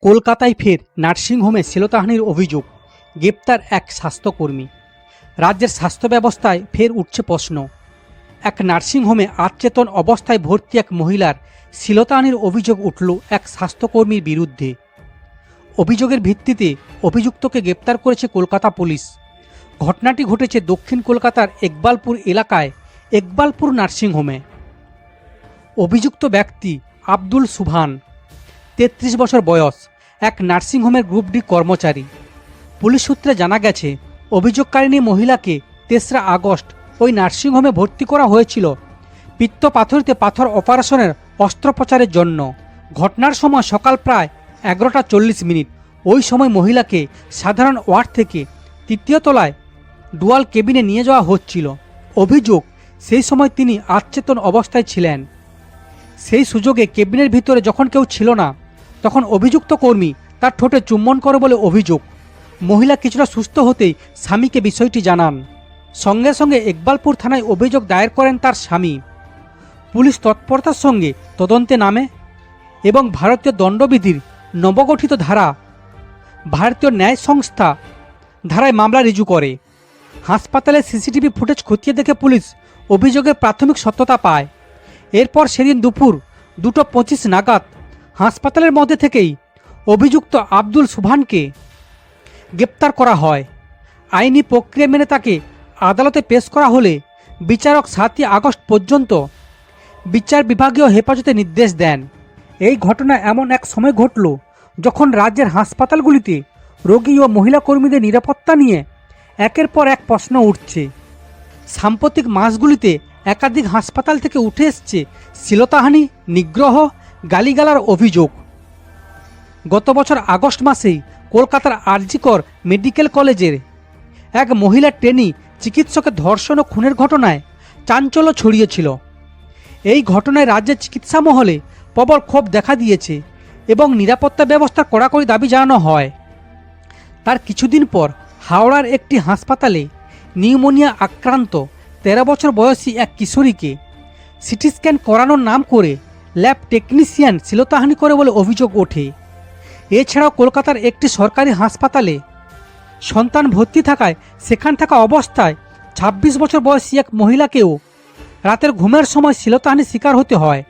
কলকাতায় ফের নার্সিংহোমে শ্লীলতাহানির অভিযোগ, গ্রেপ্তার এক স্বাস্থ্যকর্মী। রাজ্যের স্বাস্থ্য ব্যবস্থায় ফের উঠছে প্রশ্ন। এক নার্সিংহোমে অচেতন অবস্থায় ভর্তি এক মহিলার শ্লীলতাহানির অভিযোগ উঠল এক স্বাস্থ্যকর্মীর বিরুদ্ধে। অভিযোগের ভিত্তিতে অভিযুক্তকে গ্রেপ্তার করেছে কলকাতা পুলিশ। ঘটনাটি ঘটেছে দক্ষিণ কলকাতার ইকবালপুর এলাকায় ইকবালপুর নার্সিংহোমে। অভিযুক্ত ব্যক্তি আব্দুল সুবহান, 33 বছর বয়স, এক নার্সিংহোমের গ্রুপ ডি কর্মচারী। পুলিশ সূত্রে জানা গেছে, অভিযোগকারিণী মহিলাকে 3রা আগস্ট ওই নার্সিংহোমে ভর্তি করা হয়েছিল পিত্তপাথরিতে পাথর অপারেশনের অস্ত্রোপচারের জন্য। ঘটনার সময় সকাল প্রায় 11:40। ওই সময় মহিলাকে সাধারণ ওয়ার্ড থেকে 3য় তলায় ডুয়াল কেবিনে নিয়ে যাওয়া হচ্ছিল। অভিযোগ, সেই সময় তিনি অচেতন অবস্থায় ছিলেন। সেই সুযোগে কেবিনের ভিতরে যখন কেউ ছিল না, তখন অভিযুক্ত কর্মী তার ঠোঁটে চুম্বন করে বলে অভিযোগ। মহিলা কিছুটা সুস্থ হতেই স্বামীকে বিষয়টি জানান। সঙ্গে সঙ্গে ইকবালপুর থানায় অভিযোগ দায়ের করেন তার স্বামী। পুলিশ তৎপরতার সঙ্গে তদন্তে নামে এবং ভারতীয় দণ্ডবিধির নবগঠিত ধারা, ভারতীয় ন্যায় সংস্থা ধারায় মামলা রিজু করে। হাসপাতালের সিসিটিভি ফুটেজ খতিয়ে দেখে পুলিশ অভিযোগের প্রাথমিক সত্যতা পায়। এরপর সেদিন দুপুর 2:25 নাগাদ হাসপাতালের মধ্যে থেকেই অভিযুক্ত আব্দুল সুবহানকে গ্রেপ্তার করা হয়। আইনি প্রক্রিয়া মেনে তাকে আদালতে পেশ করা হলে বিচারক 7ই আগস্ট পর্যন্ত বিচার বিভাগীয় হেফাজতে নির্দেশ দেন। এই ঘটনা এমন এক সময় ঘটল যখন রাজ্যের হাসপাতালগুলিতে রোগী ও মহিলা কর্মীদের নিরাপত্তা নিয়ে একের পর এক প্রশ্ন উঠছে। সাম্প্রতিক মাসগুলিতে একাধিক হাসপাতাল থেকে উঠে এসছে শ্লীলতাহানি, নিগ্রহ, গালিগালার অভিযোগ। গত বছর আগস্ট মাসেই কলকাতার আরজিকর মেডিকেল কলেজের এক মহিলা ট্রেনি চিকিৎসকের ধর্ষণ ও খুনের ঘটনায় চাঞ্চল্য ছড়িয়েছিল। এই ঘটনায় রাজ্যের চিকিৎসা মহলে প্রবল ক্ষোভ দেখা দিয়েছে এবং নিরাপত্তা ব্যবস্থার কড়াকড়ি দাবি জানানো হয়। তার কিছুদিন পর হাওড়ার একটি হাসপাতালে নিউমোনিয়া আক্রান্ত 13 বছর বয়সী এক কিশোরীকে সিটি স্ক্যান করানোর নাম করে ল্যাব টেকনিশিয়ান শ্লীলতাহানি করে বলে অভিযোগ ওঠে। এছাড়াও কলকাতার একটি সরকারি হাসপাতালে সন্তান ভর্তি থাকায় সেখান থাকা অবস্থায় 26 বছর বয়সী এক মহিলাকেও রাতের ঘুমের সময় শ্লীলতাহানির শিকার হতে হয়।